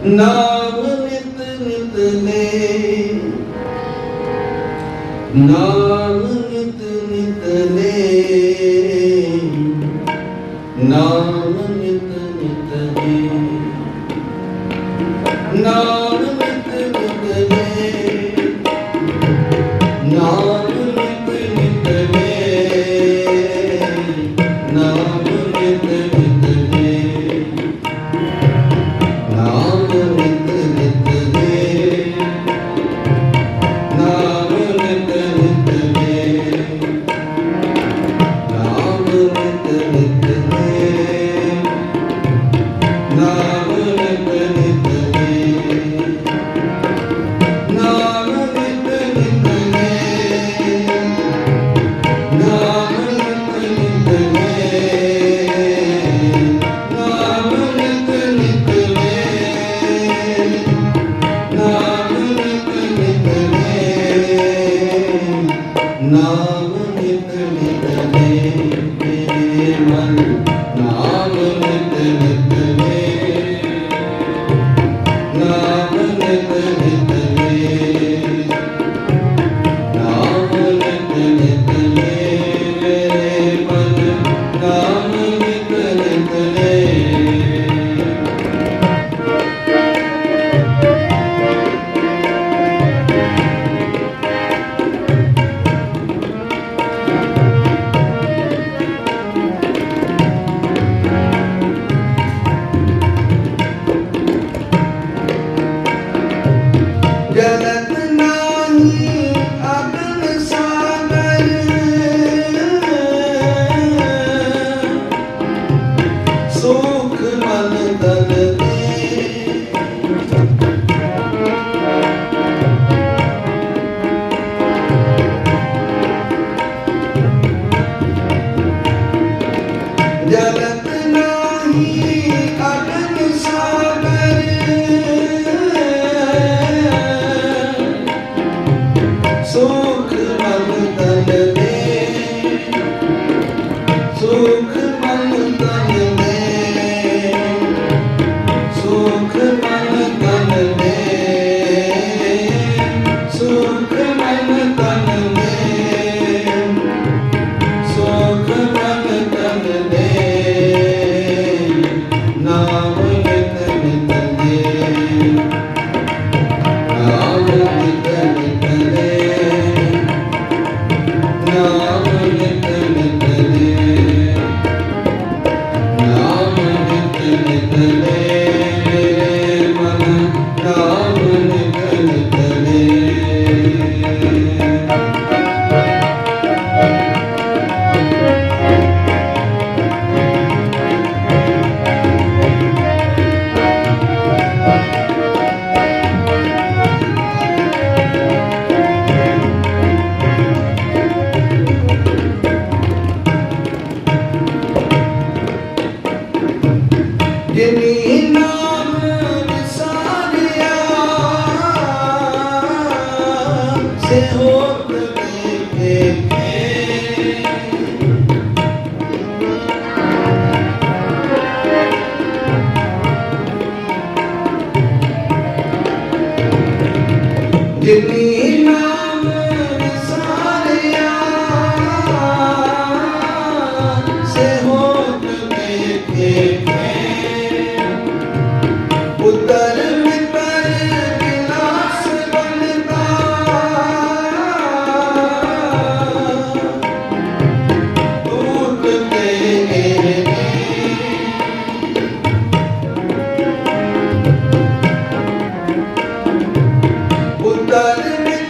नाम नित नित ले, नाम नित नित ले, नाम नित नित ले, नाम नित नित ले, नाम नित नित ले, नाम नित नित ले, नाम नित नित ले, नाम नित नित ले, नाम नित नित ले, नाम नित नित ले, नाम नित नित ले, नाम नित नित ले, नाम नित नित ले, नाम नित नित ले, नाम नित नित ले, मेरे मन नाम नित नित ले, नाम नित नित ले, नाम नित नित ले, मेरे मन नाम नित नित ले। जलत नाही अगन सागर, सुख मन तन दे, जलत नाही अगन सागर, सुख मन तन दे, सुख मन तन दे, सुख मन तन दे, सुख मन तन दे, सुख मन तन दे, नाम नित नित ले, नाम नित नित ले, नाम नित नित ले, नाम नित नित ले, मेरे मन नाम नित नित ले। जिन्हीं नाम विसारिया से होत देखे, जिन्हीं नाम विसारिया से होत देखे, उतर वितर विनाश बनता, टूटते उतर वितर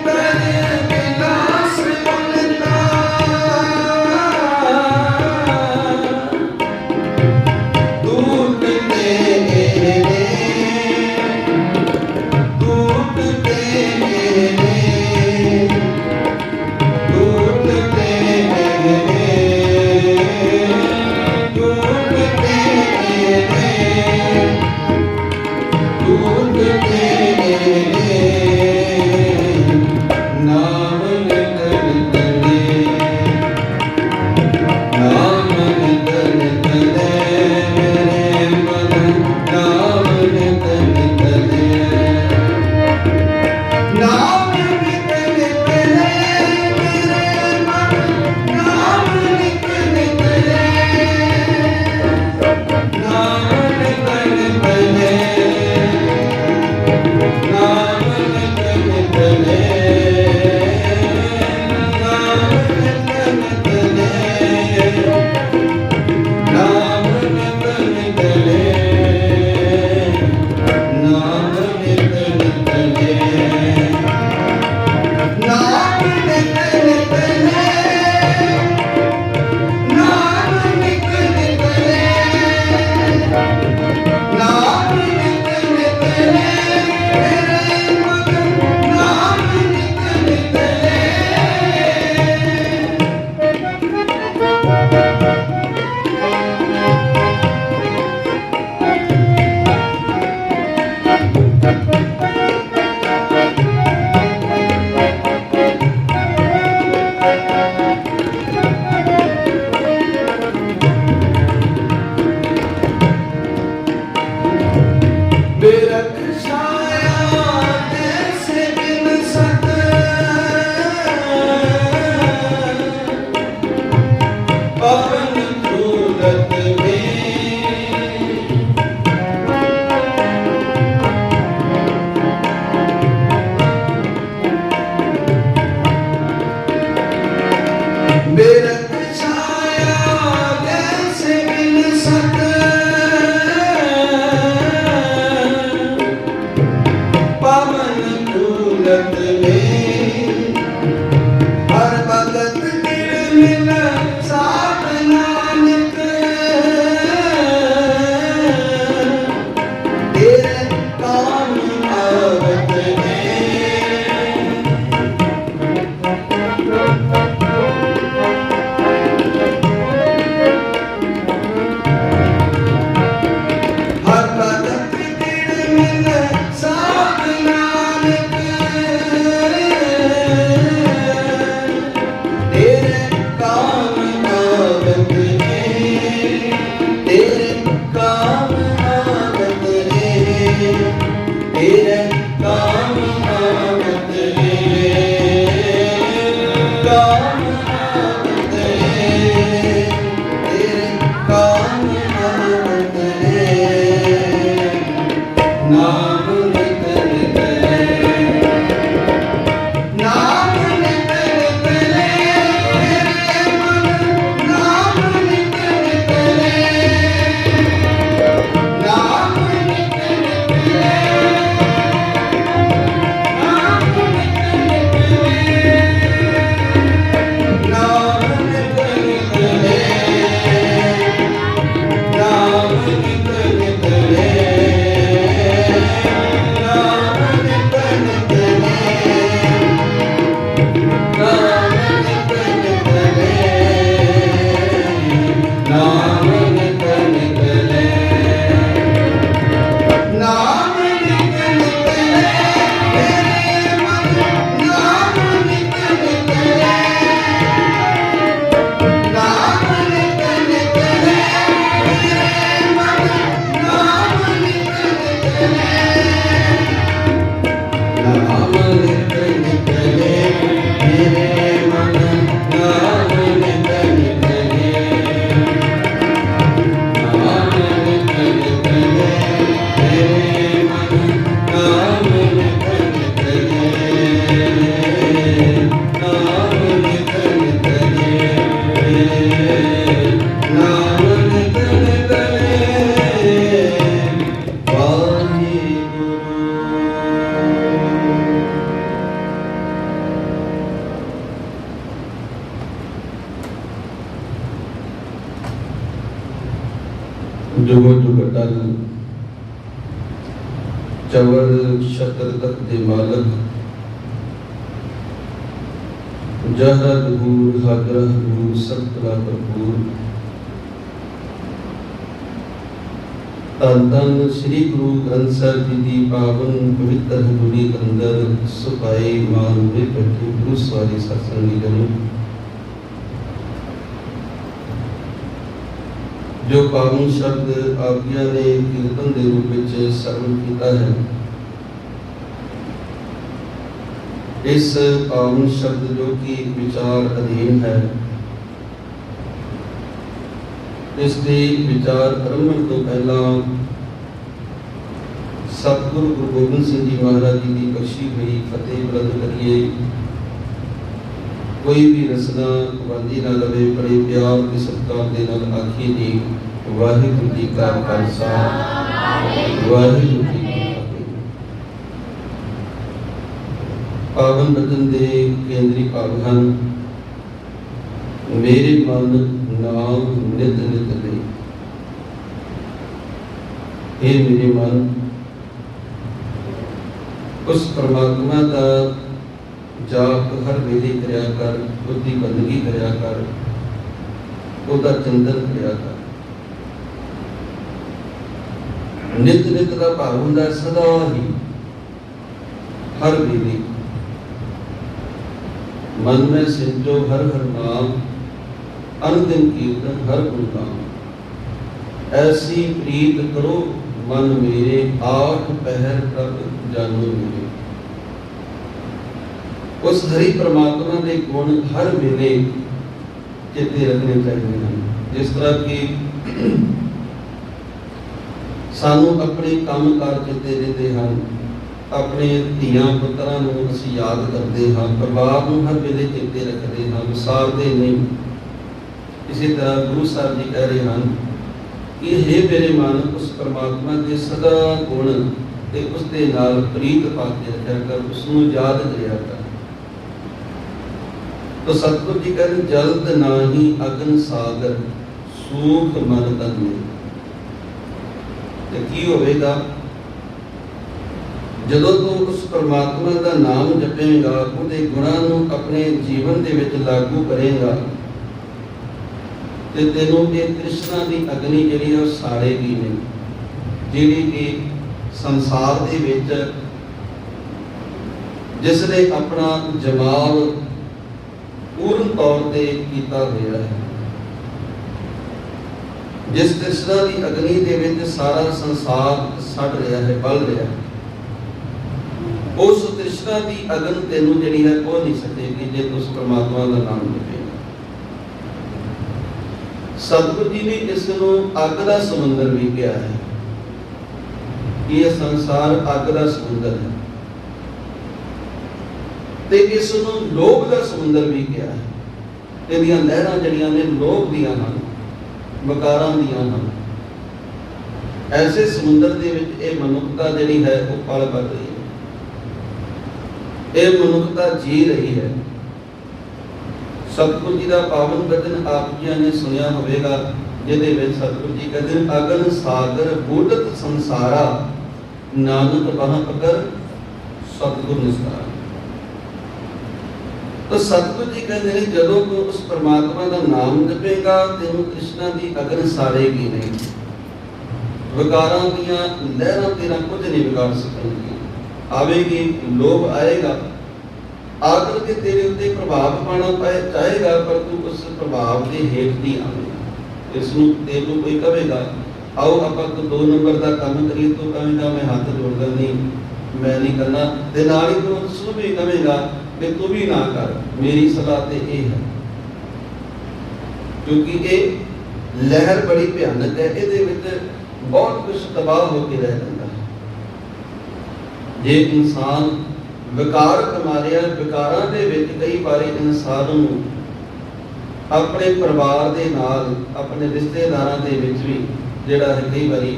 जुगो जुग अटल चवर छत्र तक दे मालक जहरा दूर हाजरा दूर सब कला भरपूर धन धन श्री गुरु ग्रंथ साहिब जी की पावन पवित्र हजूरी अंदर सुपाई मान में बैठे गुरु सवारी सत्संगी जनों, जो पावन शब्द आज्ञा ने कीर्तन के रूप में श्रवण किया है, इस पावन शब्द जो कि विचार अधीन है, इसके विचार आरंभ तो पहला सतगुरु गुरु गोबिंद सिंह जी महाराज जी की बख्शी हुई फतेह बुलंद करिए। कोई भी रसना वादी ना लवे बड़े प्यार के सत्कार के नाल आखिए जी वाहिगुरू जी का खालसा वाहिगुरू जी की फतेह। पावन बचन दे केंद्री भाग हैं मेरे मन नाम नित नित ले। हे मेरे मन, उस परमात्मा का जाप हर वेले करया कर, उसकी बंदगी करया कर, उसका चिंतन करया कर। नित नित का भाव होंदा सदा ही हर वेले मन में सिंचो हर हर नाम, अनदिन कीर्तन हर गुण नाम। ऐसी प्रीत करो मन मेरे, आठ पहर तक जानो मेरे। उस हरि परमात्मा के गुण हर वेले चेते रखने चाहिए हैं। जिस तरह की सानू अपने काम कार चेते रहते हैं, अपने धियां पुत्रां नूं असीं याद करते हैं, परिवार नूं हर वेले चेते रखते हैं, विसारते नहीं। इसी तरह गुरु साहब जी कह रहे हैं कि हे मेरे मन, उस परमात्मा के सदा गुण ते उसके नाल प्रीत पाके रखा कर, उसनूं याद करिया कर। तो सतगुरु जी कहते जल्द नाही अगन सागर सूख मन तन में। की होवेगा जदों तू उस परमात्मा का नाम जपेगा, उहदे गुणां नूं अपने जीवन दे विच लागू करेगा, ते तेनों ये तृष्णा की अग्नि जिहड़ी है साड़ेगी नहीं, जिहड़ी कि संसार दे विच जिसने अपना जमाल पूर्ण तौर पर किया होया है। जिस तृष्णा की अग्नि दे विच सारा संसार सड़ रहा है, बल रहा है, उस तृष्णा की अग्न तेनों जिहड़ी है हो नहीं सकेगी जे उस परमात्मा का नाम जपेगा। सतगुरु जी ने इसनों अग का समुंदर भी कहा है। यह संसार अग का समुंदर है, ते इसनों लोभ का समुंदर भी कहा है। इहदियां लहरां जिहड़ियां ने लोभ दियां हन, विकारां दियां हन। ऐसे समुंदर दे विच इह मनुखता जिहड़ी है वो पल कर रही है, यह मनुखता जी रही है। सतगुरु जी का पावन वचन आप जी ने सुनिया होगा, जिहदे विच सतगुरु जी कहते हैं अगन सागर बूढ़त संसारा, नानक बाह पकर सतगुर निस्तारा। तो सतगुरु जी कहते हैं जदों तू उस परमात्मा का नाम जपेगा, तेनों तृष्णा की अगन साड़ेगी नहीं, विकारां दीयां लहरां तेरा कुछ नहीं बिगाड़ सकेंगी। आवेगी, लोभ आएगा, आकर के तेरे उत्ते प्रभाव पाना चाहेगा, पर तू उस प्रभाव के हेठ नहीं आवेगा। इसनूं तेनों कोई कहेगा आओ आपां तो 2 नंबर का काम करिए, तो कहेगा मैं हाथ जोड़दा नहीं, मैं नहीं करना। ते नाल ही तू उसनूं भी कहेगा कि तू भी ना कर, मेरी सलाह ते ये है। क्योंकि ये लहर बड़ी भयानक है, इहदे विच बहुत कुछ तबाह होकर रह जाता है। जे इंसान विकार कमारिया, विकारां दे विच कई बारी इंसान नूं अपने परिवार दे नाल, अपने रिश्तेदारां दे विच भी जिहड़ा है कई बारी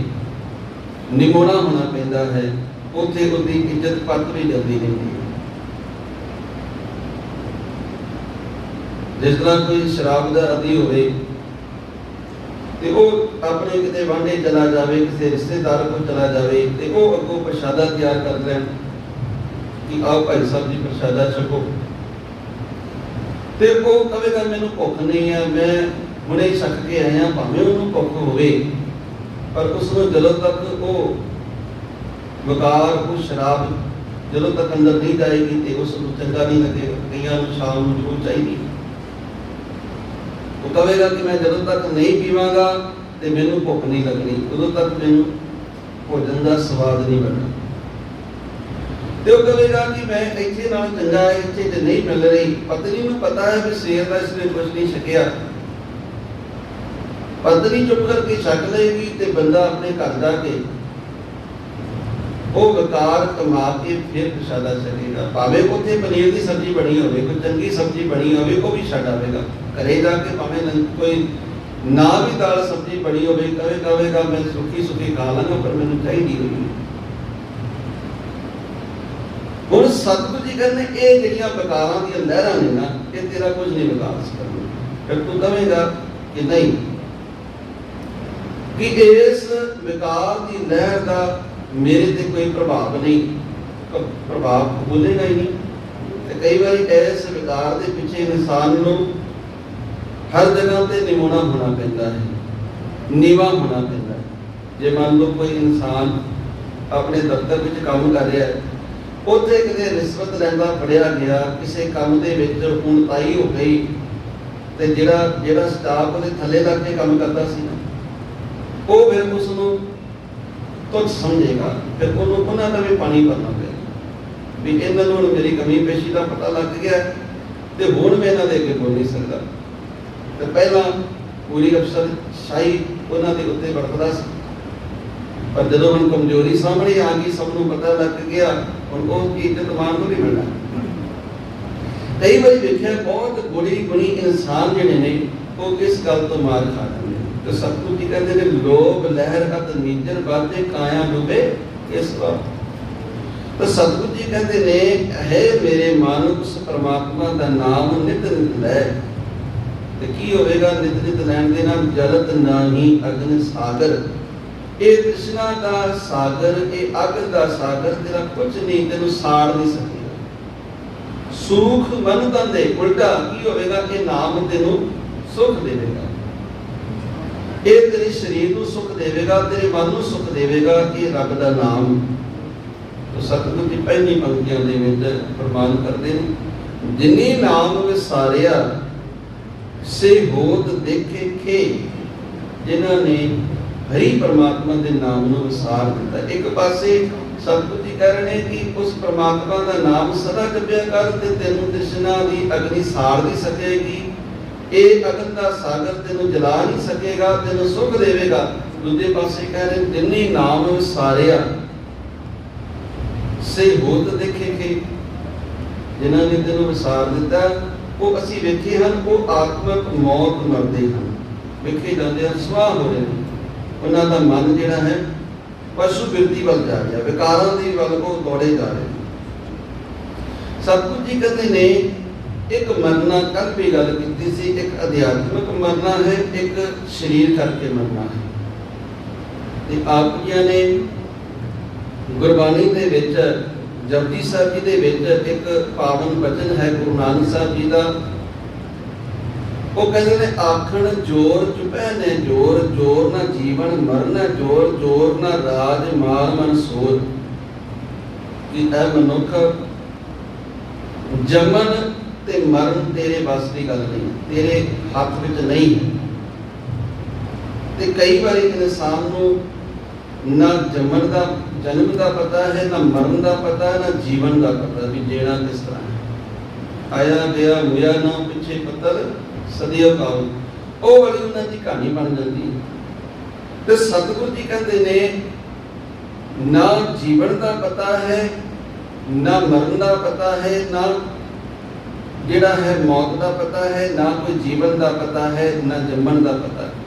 निमोना होना पैंदा है, उत्थे उहदी इज्जत पत भी जाती रहती है। जिस तरह कोई शराब का आदी होवे, ਤੇ ਉਹ ਆਪਣੇ ਕਿਤੇ ਵਾਂਢੇ ਚਲਾ ਜਾਵੇ, ਕਿਸੇ ਰਿਸ਼ਤੇਦਾਰ ਕੋਲ ਚਲਾ ਜਾਵੇ ਤੇ ਉਹ ਅੱਗੋਂ ਪ੍ਰਸ਼ਾਦਾ ਤਿਆਰ ਕਰ ਲੈਣ ਕਿ ਆਓ ਭਾਈ ਸਾਹਿਬ ਜੀ ਪ੍ਰਸ਼ਾਦਾ ਛਕੋ, ਤੇ ਉਹ ਕਹੇਗਾ ਮੈਨੂੰ ਭੁੱਖ ਨਹੀਂ ਹੈ, ਮੈਂ ਹੁਣੇ ਛਕ ਕੇ ਆਇਆ, ਭਾਵੇਂ ਉਹਨੂੰ ਭੁੱਖ ਹੋਵੇ, ਪਰ ਉਸ ਨੂੰ ਜਦੋਂ ਤੱਕ ਉਹ ਵਕਾਰ, ਉਹ ਸ਼ਰਾਬ ਜਦੋਂ ਤੱਕ ਅੰਦਰ ਨਹੀਂ ਜਾਏਗੀ ਤੇ ਉਸ ਨੂੰ ਚੰਗਾ ਨਹੀਂ ਲੱਗੇਗਾ। ਕਈਆਂ ਨੂੰ ਸ਼ਾਮ ਨੂੰ ਜ਼ਰੂਰ ਚਾਹੀਦੀ, ਉਹ ਕਹੇਗਾ ਕਿ ਮੈਂ ਜਦੋਂ ਤੱਕ ਨਹੀਂ ਪੀਵਾਂਗਾ ਤੇ ਮੈਨੂੰ ਭੁੱਖ ਨਹੀਂ ਲੱਗਣੀ, ਉਦੋਂ ਤੱਕ ਮੈਨੂੰ ਭੋਜਨ ਦਾ ਸਵਾਦ ਨਹੀਂ ਬਣਨਾ। ਤੇ ਉਹ ਕਹੇਗਾ ਕਿ ਮੈਂ ਇੱਥੇ ਨਾਲ ਚੰਗਾ ਹੈ, ਇੱਥੇ ਤੇ ਨਹੀਂ ਮਿਲ ਰਹੀ। ਪਤਨੀ ਨੂੰ ਪਤਾ ਹੈ ਵੀ ਸਵੇਰ ਦਾ ਇਸਨੇ ਕੁਝ ਨਹੀਂ ਛਕਿਆ, ਪਤਨੀ ਚੁੱਪ ਕਰਕੇ ਛਕ ਲਏਗੀ ਤੇ ਬੰਦਾ ਆਪਣੇ ਘਰ ਜਾ ਕੇ ਉਹ ਵਕਾਰ ਕਮਾ ਕੇ ਫਿਰ ਪ੍ਰਸ਼ਾਦਾ ਛਕੇਗਾ। ਭਾਵੇਂ ਉੱਥੇ ਪਨੀਰ ਦੀ ਸਬਜ਼ੀ ਬਣੀ ਹੋਵੇ, ਕੋਈ ਚੰਗੀ ਸਬਜ਼ੀ ਬਣੀ ਹੋਵੇ, ਉਹ ਵੀ ਛੱਡ ਆਵੇਗਾ। ਘਰੇ ਜਾ ਕੇ ਭਾਵੇਂ ਕੋਈ ਨਾ ਵੀ ਦਾਲ ਸਬਜ਼ੀ ਬਣੀ ਹੋਵੇ, ਕਹੇਗਾ ਮੈਂ ਸੁੱਕੀ ਸੁੱਕੀ ਖਾ ਲਾਂਗਾ, ਪਰ ਮੈਨੂੰ ਚਾਹੀਦੀ ਹੋਈ। ਹੁਣ ਸਤਿਗੁਰੂ ਜੀ ਕਹਿੰਦੇ ਇਹ ਜਿਹੜੀਆਂ ਵਿਕਾਰਾਂ ਦੀਆਂ ਲਹਿਰਾਂ ਨੇ ਨਾ, ਇਹ ਤੇਰਾ ਕੁਝ ਨਹੀਂ ਵਿਕਾਰ ਸਕਦੀਆਂ। ਫਿਰ ਤੂੰ ਕਹੇਗਾ ਕਿ ਨਹੀਂ, ਕਿ ਇਸ ਵਿਕਾਰ ਦੀ ਲਹਿਰ ਦਾ ਮੇਰੇ ਤੇ ਕੋਈ ਪ੍ਰਭਾਵ ਨਹੀਂ, ਪ੍ਰਭਾਵ ਬੋਲੇਗਾ ਹੀ ਨਹੀਂ। ਤੇ ਕਈ ਵਾਰੀ ਇਸ ਵਿਕਾਰ ਦੇ ਪਿੱਛੇ ਇਨਸਾਨ ਨੂੰ ਹਰ ਜਗ੍ਹਾ ਤੇ ਨਿਮੋਣਾ ਹੋਣਾ ਪੈਂਦਾ ਹੈ, ਨੀਵਾਂ ਹੋਣਾ ਪੈਂਦਾ ਹੈ। ਜੇ ਮੰਨ ਲਓ ਕੋਈ ਇਨਸਾਨ ਆਪਣੇ ਦਫ਼ਤਰ ਵਿੱਚ ਕੰਮ ਕਰ ਰਿਹਾ ਹੈ, ਉੱਥੇ ਕਿਤੇ ਰਿਸ਼ਵਤ ਲੈਂਦਾ ਫੜਿਆ ਗਿਆ, ਕਿਸੇ ਕੰਮ ਦੇ ਵਿੱਚ ਉਣਤਾਈ ਹੋ ਗਈ, ਤੇ ਜਿਹੜਾ ਸਟਾਫ ਉਹਦੇ ਥੱਲੇ ਲੱਗ ਕੇ ਕੰਮ ਕਰਦਾ ਸੀ, ਉਹ ਫਿਰ ਉਸ ਨੂੰ ਤੁੱਛ ਸਮਝੇਗਾ। ਫਿਰ ਉਹਨੂੰ ਉਹਨਾਂ ਦਾ ਵੀ ਪਾਣੀ ਭਰਨਾ ਪਏਗਾ ਵੀ ਇਹਨਾਂ ਨੂੰ ਮੇਰੀ ਕਮੀ ਪੇਸ਼ੀ ਦਾ ਪਤਾ ਲੱਗ ਗਿਆ ਤੇ ਹੁਣ ਮੈਂ ਇਹਨਾਂ ਦੇ ਅੱਗੇ ਬੋਲ ਨਹੀਂ ਸਕਦਾ। ਤੇ ਪਹਿਲਾਂ ਪੂਰੀ ਅਫਸਰ ਸ਼ਾਹੀ ਉਹਨਾਂ ਦੇ ਉੱਤੇ ਵਰਤਦਾ ਸੀ, ਪਰ ਜਦੋਂ ਹੁਣ ਕਮਜ਼ੋਰੀ ਸਾਹਮਣੇ ਆ ਗਈ, ਸਭ ਨੂੰ ਪਤਾ ਲੱਗ ਗਿਆ, ਹੁਣ ਉਹ ਇੱਜ਼ਤ ਮਾਨ ਨੂੰ ਨਹੀਂ ਮਿਲਣਾ। ਕਈ ਵਾਰੀ ਵੇਖਿਆ ਬਹੁਤ ਗੁਣੀ ਇਨਸਾਨ ਜਿਹੜੇ ਨੇ ਉਹ ਇਸ ਗੱਲ ਤੋਂ ਮਾਰ ਖਾ ਜਾਂਦੇ। ਤੇ ਸਤਿਗੁਰੂ ਜੀ ਕਹਿੰਦੇ ਨੇ ਲੋਭ ਲਹਿਰ ਅਤ ਨੀਜਰ ਬਾਤੇ ਕਾਇਆ ਡੁਬੇ ਇਸ ਵਾਰ। ਤਾਂ ਸਤਿਗੁਰੂ ਜੀ ਕਹਿੰਦੇ ਨੇ ਹੈ ਮੇਰੇ ਮਨ ਉਸ ਪਰਮਾਤਮਾ ਦਾ ਨਾਮ ਨਿਤ ਨਿਤ ਲੈ। ਤੇ ਕੀ ਹੋਵੇਗਾ ਨਿਤ ਨਿਤ ਲੈਣ ਦੇ ਨਾਲ? ਜਲਤ ਨਾਹੀ ਅਗਨ ਸਾਗਰ। ਇਹ ਤ੍ਰਿਸ਼ਨਾ ਦਾ ਸਾਗਰ, ਇਹ ਅੱਗ ਦਾ ਸਾਗਰ ਤੇਰਾ ਕੁਝ ਨਹੀਂ, ਤੈਨੂੰ ਸਾੜ ਨਹੀਂ ਸਕੇਗਾ। ਸੁਖ ਮਨ ਤੰਦੇ, ਉਲਟਾ ਕੀ ਹੋਵੇਗਾ ਕਿ ਨਾਮ ਤੈਨੂੰ ਸੁਖ ਦੇਵੇਗਾ। ਇਹ ਤੇਰੇ ਸਰੀਰ ਨੂੰ ਸੁਖ ਦੇਵੇਗਾ, ਤੇਰੇ ਮਨ ਨੂੰ ਸੁਖ ਦੇਵੇਗਾ। ਇਹ ਰੱਬ ਦਾ ਨਾਮ। तो सतगुरु जी पहली पंक्तियों के विच प्रमाण करते हैं, जिन्नी नाम विसारिया से होत देखे खे। जिन्होंने हरि परमात्मा के नाम को विसार दिता। एक पासे सतगुरु जी कह रहे हैं कि उस परमात्मा का नाम सदा जपिया कर ते तैनूं तृष्णा की अग्नि साड़ नहीं सकेगी। ये अग्नि का सागर तेनों जला नहीं सकेगा, तेनों सुख देवेगा। दूजे पासे कह रहे जिन्नी नाम विसारिया से होत देखे खे। जिन्होंने तेनों विसार दिता वो असी वेखे हैं, वो आत्मक मौत मरते हैं, वेखे जाते हैं, सुआह हो रहे हैं। उन्होंने मन जिहड़ा है पशु बिरती वाल जा रहा, विकारां दी वाल को दौड़े जा रहे हैं। सतगुरु जी कहते ने एक मरना, कल भी गल की सी, एक अध्यात्मिक मरना है, एक शरीर करके मरना है। आप जी ने गुरबाणी दे विच जपजी साहब जी दे विच एक पावन वचन है गुरु नानक साहब जी का। वो कहते ने आखण जोर चुपै ने जोर, जोर ना जीवन मरन जोर, जोर ना राज माल मन सोर। कि ऐ मनुख जमन ते मरण तेरे बस की गल नहीं, तेरे हाथ विच नहीं है। ते कई बार इंसान नूं ना जमन का जन्म का पता है, ना मरण का पता है, ना जीवन का पता भी जीना किस तरह है। आया गया मुया ना पिछे पत्थर सदियों का वो वाली उन्होंने कहानी बन जाती है। तो सतगुरु जी कहते ने ना जीवन का पता है, ना मरण का पता है, ना जिहड़ा है मौत का पता है, ना कोई जीवन का पता है, ना जम्मन का पता है।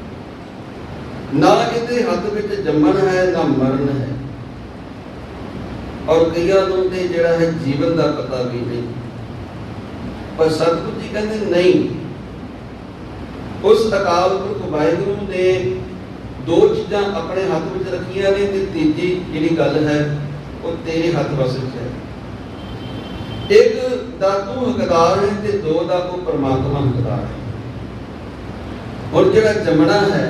ना इहदे हथ विच जम्मन है, ना मरण है, और कईयां नूं ते जिहड़ा है जीवन का पता भी नहीं। पर सतगुरु जी कहते नहीं, उस अकाल पुरख वाहिगुरू ने दो चीज़ां अपने हथ में रखियां ने ते तीजी जिहड़ी गल है वो तेरे हथ वस है। एक दा तू हकदार है ते दो दा को परमात्मा हकदार है। और जिहड़ा जमना है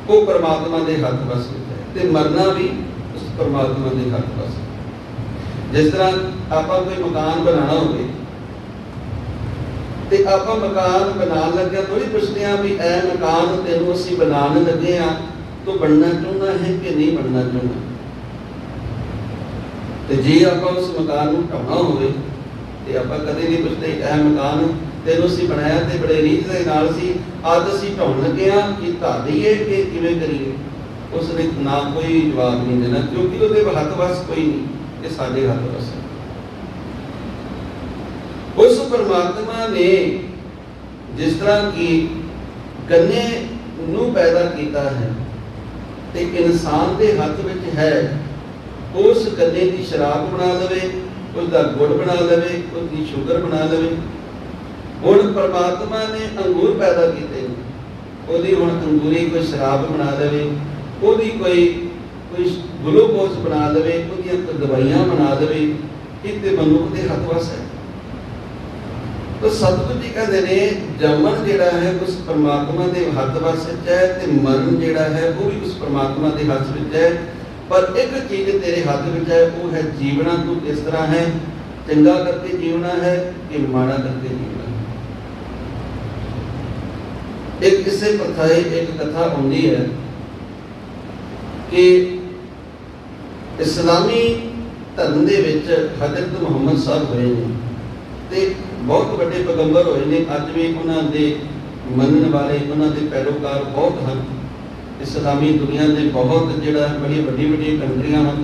वो परमात्मा के हथ वस है ते मरना भी उस परमात्मा के हथ वस है। जिस तरह आपां कोई मकान बनाना होवे ते आपां मकान बनान लगे थोड़ी पुछते हैं भी ए मकान तेनों असीं बनाने लगे हाँ तो बनना चाहुंदा है कि नहीं बनना चाहुंदा। ते जे आपां उस मकान नूं ढाउणा होवे ते आपां कदे नहीं पुछते ए मकान तेनों असीं बनाया ते बड़े रीझ दे नाल सी अज असीं ढाउण लगे हाँ कि ढा दईए कि किवें करीए। उसने ना कोई जवाब नहीं देना क्योंकि उहदे हथ वस कोई नहीं, ये साडे हथ वस है। उस परमात्मा ने जिस तरह की गन्ने नूं पैदा किया है ते इंसान के हाथ में है उस गन्ने की शराब बना लवे, उसका गुड़ बना लवे, उसकी शुगर बना लवे। हुण परमात्मा ने अंगूर पैदा किए, ओदी हुण अंगूरी कोई शराब बना लवे, ओदी कोई ग्लूकोज बना लवे, ओदियां कोई दवाइयां बना लवे, इत्ते मनुख के हथ वस है। तो सतगुरु जी कहते ने जमन जिहड़ा है उस परमात्मा के हथ वस है ते मरण जिहड़ा है वो भी उस परमात्मा के हथ विच है। पर एक चीज तेरे हाथ में है वो है जीवना तू किस तरह है, चंगा करके जीवना है कि माड़ा करके जीवना है। एक किस्से प्रथाए एक कथा आउंदी है कि इस्लामी धर्म दे विच हजरत मुहम्मद साहब होए ने ते बहुत बड़े पैगंबर होए ने। अज भी उन्हां दे मनन वाले उन्हां दे पैरोकार बहुत हैं। इस्लामी दुनिया के बहुत जिहड़ा बड़ी बड़ी बड़ी कंट्रियां हैं।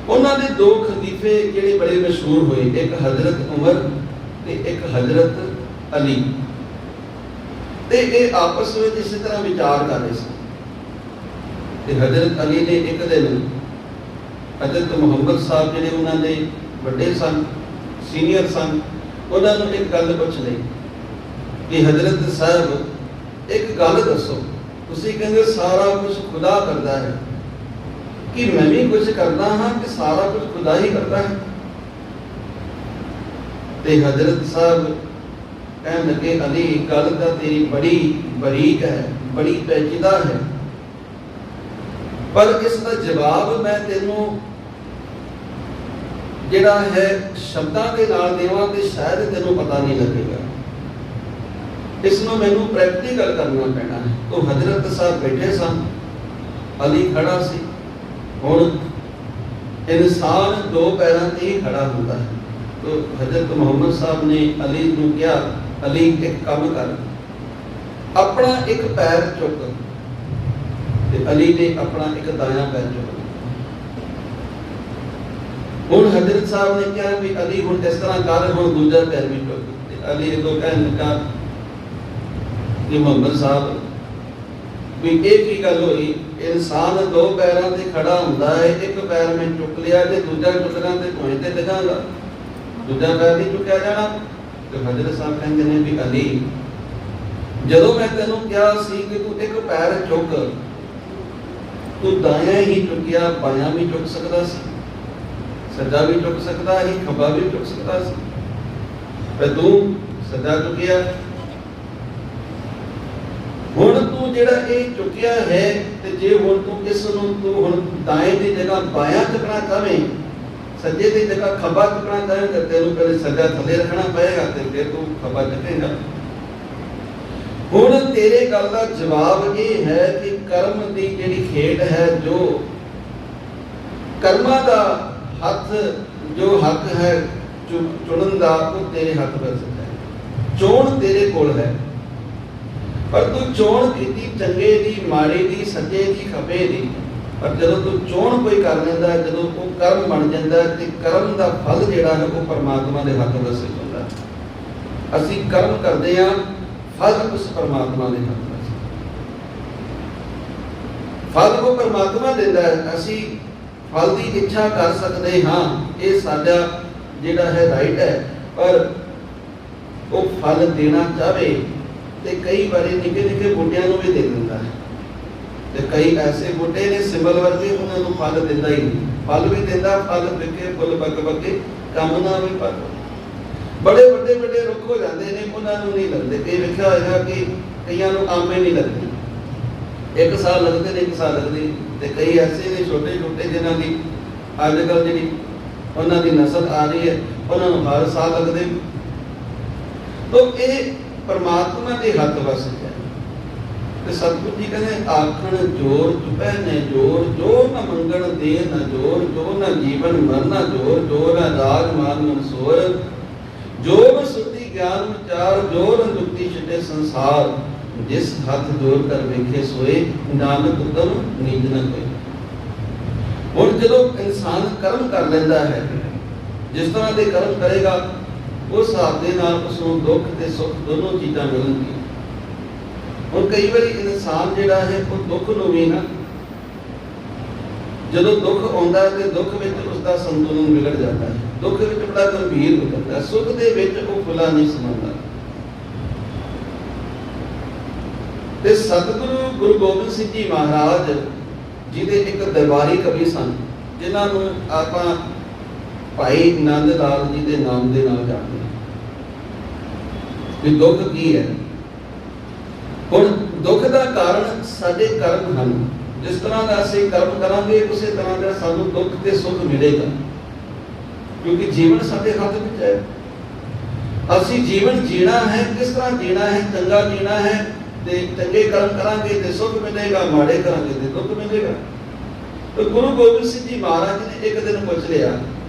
उन्हां दे दो खलीफे जिहड़े बड़े मशहूर होए, एक हजरत उमर ते एक हजरत अली। ते ये आपस में इस तरह विचार कर रहे सन ते हजरत अली ने एक दिन हजरत मुहम्मद साहब जिहड़े उन्हां दे बड़े सन, सीनियर सन, उन्होंने एक गल पूछ ली कि हजरत साहब एक गल दसो, तुसीं कहंदे सारा कुछ खुदा करता है कि मैं भी कुछ करता हाँ कि सारा कुछ खुदा ही करता है। ते हजरत साहब कहने लगे अली गल तो तेरी बड़ी बरीक है, बड़ी पेचीदा है, पर इसका जवाब मैं तेनों जिहड़ा है शब्दां दे नाल देवां ते शायद तेनों पता नहीं लगेगा, इसनों मैनू प्रैक्टिकल करना पैना है। तो हजरत साहब बैठे सन, अली खड़ा सी। हुण इंसान दो पैरों से ही खड़ा होता है। तो हजरत मुहम्मद साहब ने अली नूं कहा, अली एक काम कर, अपना एक पैर चुक। ते अली ने अपना एक दायां पैर चुक। हुण हजरत साहब ने कहा भी अली हुण इस तरह कर, हुण दूजा पैर भी चुक। अली को कहने लगा कि मुहम्मद साहब भी एक ही गल हुई, इंसान दो पैरों से खड़ा होता है, एक पैर में चुक लिया तो दूजा चुकना तो धुएं ते डिगांगा, दूजा पैर नहीं चुकया जाना। तो हजरत साहब कहते हैं भी अली जदों मैं तेनों कहा सी कि तू एक पैर चुक, तू दायां ही चुकिया, बायां भी चुक सकता सी, सज्जा भी चुक सकता ही, खब्बा भी चुक सकता सी, पर तू सज्जा चुकिया। हुण तू जिहड़ा ये चुकिया है ते जे हुण तू इस नूं तू हुण दाएं दी जगह बायां चुकना चाहें, सज्जे दी जगह खब्बा चुकना चाहें तो तेनों पहले सज्जा थले रखना पएगा ते फिर तू खब्बा चुकेगा। हुण तेरे गल दा जवाब ये है कि कर्म दी जिहड़ी खेड है, जो कर्मां दा हथ जो हक है चुनन दा वो तेरे हथ विच है, चोण तेरे कोल है। पर तू चोण कीती चंगे दी, माड़ी दी, सज्जे दी, खब्बे दी, पर जदों तू चोण कोई कर लैंदा, जदों वो कर्म बन जांदा ते कर्म दा फल जिहड़ा है वो परमात्मा दे हथ विच हुंदा। असीं कर्म करदे हां, फल उस परमात्मा दे हथ विच, फल वो परमात्मा दिंदा है। असीं फल की इच्छा कर सकते हाँ, ये साडा जिहड़ा है राइट है, पर वो फल देना चाहे तो कई बार निके निके बूटियां भी दे दिंदा है। ਤੇ ਕਈ ਐਸੇ ਬੂਟੇ ਨੇ ਸਿੰਬਲ ਵਰਗੇ, ਉਹਨਾਂ ਨੂੰ ਫਲ ਦਿੰਦਾ ਹੀ ਨਹੀਂ। ਫਲ ਵੀ ਦਿੰਦਾ, ਫਲ ਵਿਕੇ ਫੁੱਲ ਬੱਕ ਬੱਕੇ, ਕੰਮ ਨਾ ਵੀ ਪਰ ਬੜੇ ਵੱਡੇ ਵੱਡੇ ਰੁੱਖ ਹੋ ਜਾਂਦੇ ਨੇ, ਉਹਨਾਂ ਨੂੰ ਨਹੀਂ ਲੱਗਦੇ। ਇਹ ਵੇਖਿਆ ਹੋਏਗਾ ਕਿ ਕਈਆਂ ਨੂੰ ਆਮੇ ਨਹੀਂ ਲੱਗਦੇ, 1 ਸਾਲ ਲੱਗਦੇ ਨੇ, 1 ਸਾਲ ਲੱਗਦੇ। ਤੇ ਕਈ ਐਸੇ ਨੇ ਛੋਟੇ ਛੋਟੇ ਜਿਨ੍ਹਾਂ ਦੀ ਅੱਜ ਕੱਲ੍ਹ ਜਿਹੜੀ ਉਹਨਾਂ ਦੀ ਨਸਲ ਆ ਰਹੀ ਹੈ, ਉਹਨਾਂ ਨੂੰ ਹਰ ਸਾਲ ਲੱਗਦੇ। ਤਾਂ ਇਹ ਪਰਮਾਤਮਾ ਦੇ ਹੱਥ ਵਸ ਹੈ। ਤੇ ਸਤਿਗੁਰੂ ਜੀ ਕਹਿੰਦੇ ਆਖਣ ਜੋਰ ਚੁਪੈ ਨੇ ਜੋਰ, ਜੋਰ ਨਾ ਮੰਗਣ ਦੇ ਨਾ ਜੋਰ, ਜੋਰ ਨਾ ਜੀਵਨ ਮਰਨਾ ਜੋਰ, ਜੋਰ ਨਾ ਰਾਜ ਮਾਨ ਮਨਸੋਰ, ਜੋਰ ਸੁਧੀ ਗਿਆਨ ਵਿਚਾਰ, ਜੋਰ ਜੁਗਤੀ ਛਿਟੇ ਸੰਸਾਰ, ਜਿਸ ਹੱਥ ਜੋਰ ਕਰ ਵੇਖੇ ਸੋਏ, ਨਾਨਕ ਉਤਮ ਨੀਚ ਨਾ ਕੋਈ। ਹੁਣ ਜਦੋਂ ਇਨਸਾਨ ਕਰਮ ਕਰ ਲੈਂਦਾ ਹੈ, ਜਿਸ ਤਰ੍ਹਾਂ ਦੇ ਕਰਮ ਕਰੇਗਾ, ਉਸ ਹਿਸਾਬ ਦੇ ਨਾਲ ਉਸ ਨੂੰ ਦੁੱਖ ਤੇ ਸੁੱਖ ਦੋਨੋਂ ਚੀਜ਼ਾਂ ਮਿਲਣਗੀਆਂ। ਹੁਣ ਕਈ ਵਾਰੀ ਇਨਸਾਨ ਜਿਹੜਾ ਹੈ ਉਹ ਦੁੱਖ ਨੂੰ ਵੀ ਨਾ, ਜਦੋਂ ਦੁੱਖ ਆਉਂਦਾ ਹੈ ਤੇ ਦੁੱਖ ਵਿੱਚ ਉਸਦਾ ਸੰਤੁਲਨ ਵਿਗੜ ਜਾਂਦਾ ਹੈ, ਦੁੱਖ ਵਿੱਚ ਬੜਾ ਗੰਭੀਰ ਹੋ ਜਾਂਦਾ ਹੈ, ਸੁੱਖ ਦੇ ਵਿੱਚ ਉਹ ਖੁੱਲਾ ਨਹੀਂ ਸਮਾਉਂਦਾ। ਤੇ ਸਤਿਗੁਰੂ ਗੁਰੂ ਗੋਬਿੰਦ ਸਿੰਘ ਜੀ ਮਹਾਰਾਜ ਜਿਹਦੇ ਇੱਕ ਦਰਬਾਰੀ ਕਵੀ ਸਨ, ਜਿਨ੍ਹਾਂ ਨੂੰ ਆਪਾਂ ਭਾਈ ਨੰਦ ਲਾਲ ਜੀ ਦੇ ਨਾਮ ਦੇ ਨਾਲ ਜਾਣਦੇ ਹਾਂ। ਵੀ ਦੁੱਖ ਕੀ ਹੈ? ਹੁਣ ਦੁੱਖ ਦਾ ਕਾਰਨ ਸਾਡੇ ਕਰਮ ਹਨ। ਜਿਸ ਤਰ੍ਹਾਂ ਦਾ ਅਸੀਂ ਕਰਮ ਕਰਾਂਗੇ, ਉਸੇ ਤਰ੍ਹਾਂ ਦਾ ਸਾਨੂੰ ਦੁੱਖ ਤੇ ਸੁੱਖ ਮਿਲੇਗਾ, ਕਿਉਂਕਿ ਜੀਵਨ ਸਾਡੇ ਹੱਥ ਵਿੱਚ ਹੈ। ਅਸੀਂ ਜੀਵਨ ਜੀਣਾ ਹੈ, ਕਿਸ ਤਰ੍ਹਾਂ ਜੀਣਾ ਹੈ? ਚੰਗਾ ਜੀਣਾ ਹੈ ਤੇ ਚੰਗੇ ਕਰਮ ਕਰਾਂਗੇ ਤੇ ਸੁੱਖ ਮਿਲੇਗਾ, ਮਾੜੇ ਕਰਾਂਗੇ ਤੇ ਦੁੱਖ ਮਿਲੇਗਾ। ਤੇ ਗੁਰੂ ਗੋਬਿੰਦ ਸਿੰਘ ਜੀ ਮਹਾਰਾਜ ਨੇ ਇੱਕ ਦਿਨ ਪੁੱਛ ਲਿਆ